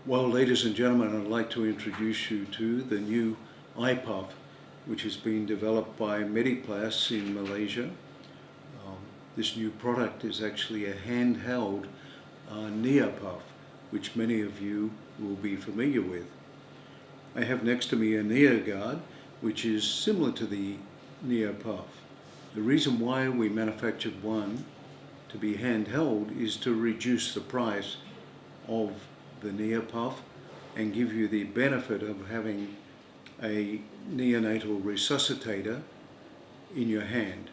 Well, ladies and gentlemen, I'd like to introduce you to the new iPUFF, which has been developed by Mediplas in Malaysia. This new product is actually a handheld NeoPuff, which many of you will be familiar with. I have next to me a NeoGuard, which is similar to the NeoPuff. The reason why we manufactured one to be handheld is to reduce the price of the NeoPuff and give you the benefit of having a neonatal resuscitator in your hand.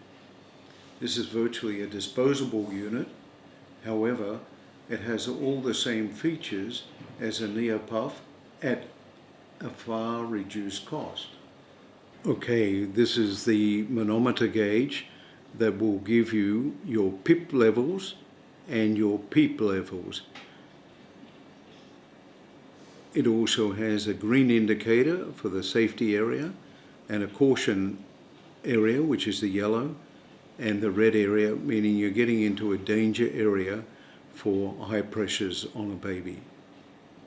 This is virtually a disposable unit. However, it has all the same features as a NeoPuff at a far reduced cost. Okay, this is the manometer gauge that will give you your PIP levels and your PEEP levels. It also has a green indicator for the safety area and a caution area, which is the yellow, and the red area, meaning you're getting into a danger area for high pressures on a baby.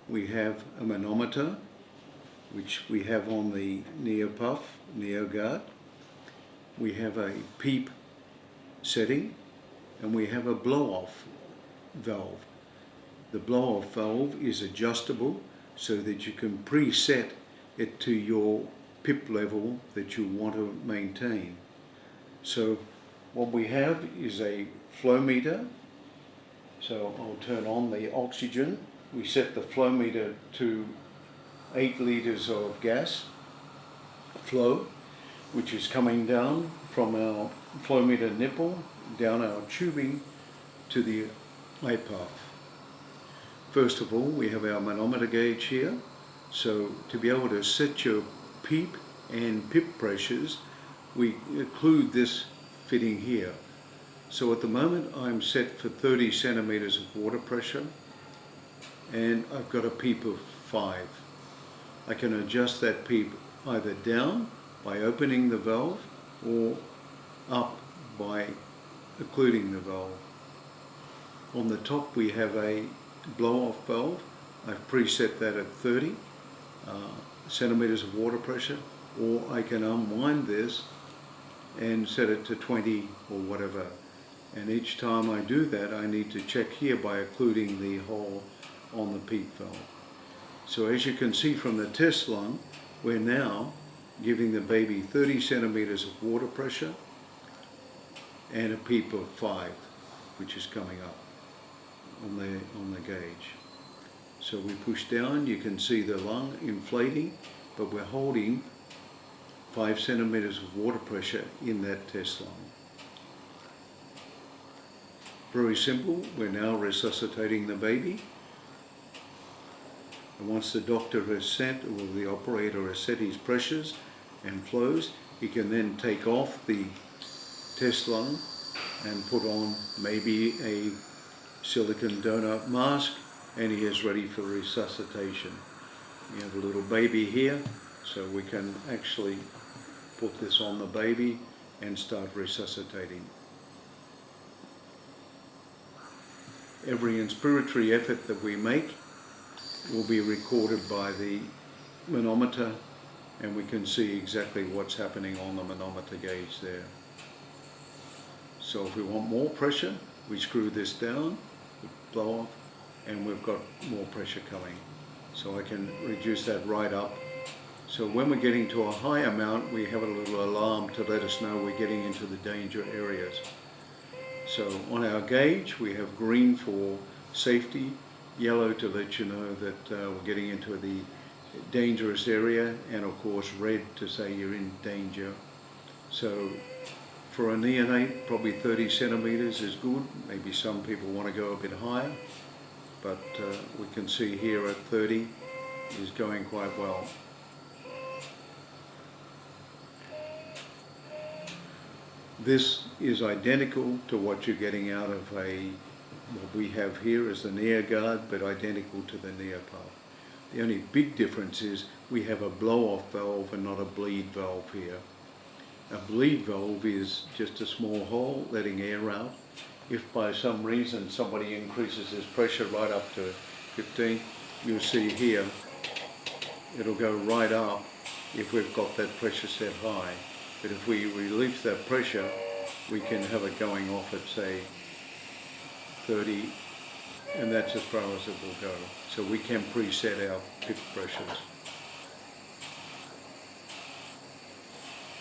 We have a manometer, which we have on the NeoPuff, NeoGuard. We have a PEEP setting, and we have a blow-off valve. The blow-off valve is adjustable so that you can preset it to your PIP level that you want to maintain. So what we have is a flow meter. So I'll turn on the oxygen. We set the flow meter to 8 liters of gas flow, which is coming down from our flow meter nipple, down our tubing to the iPUFF. First of all, we have our manometer gauge here. So to be able to set your PEEP and PIP pressures, we include this fitting here. So at the moment I'm set for 30 centimeters of water pressure, and I've got a PEEP of 5. I can adjust that PEEP either down by opening the valve or up by occluding the valve. On the top we have a blow-off valve. I've preset that at 30 centimeters of water pressure, or I can unwind this and set it to 20 or whatever. And each time I do that, I need to check here by occluding the hole on the PEEP valve. So as you can see from the test lung, we're now giving the baby 30 centimeters of water pressure and a PEEP of 5, which is coming up on the gauge. So we push down, you can see the lung inflating, but we're holding 5 centimeters of water pressure in that test lung. Very simple. We're now resuscitating the baby. And once the doctor has set, or the operator has set his pressures and flows, he can then take off the test lung and put on maybe a silicone donor mask, and he is ready for resuscitation. We have a little baby here, so we can actually put this on the baby and start resuscitating. Every inspiratory effort that we make will be recorded by the manometer, and we can see exactly what's happening on the manometer gauge there. So if we want more pressure, we screw this down, blow off, and we've got more pressure coming. So I can reduce that right up. So when we're getting to a high amount, we have a little alarm to let us know we're getting into the danger areas. So on our gauge, we have green for safety, yellow to let you know that we're getting into the dangerous area, and of course red to say you're in danger. So for a neonate, probably 30 centimeters is good. Maybe some people want to go a bit higher, but we can see here at 30 is going quite well. This is identical to what you're getting out of what we have here as the NeoGuard, but identical to the NeoPuff. The only big difference is we have a blow-off valve and not a bleed valve here. A bleed valve is just a small hole letting air out. If by some reason somebody increases his pressure right up to 15, you'll see here, it'll go right up if we've got that pressure set high. But if we release that pressure, we can have it going off at say 30, and that's as far as it will go. So we can preset our PUFF pressures.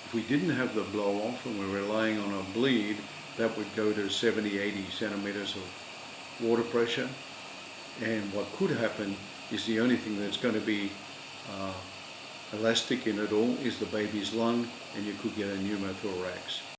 If we didn't have the blow off and we're relying on a bleed, that would go to 70, 80 centimeters of water pressure. And what could happen is the only thing that's going to be elastic in it all is the baby's lung, and you could get a pneumothorax.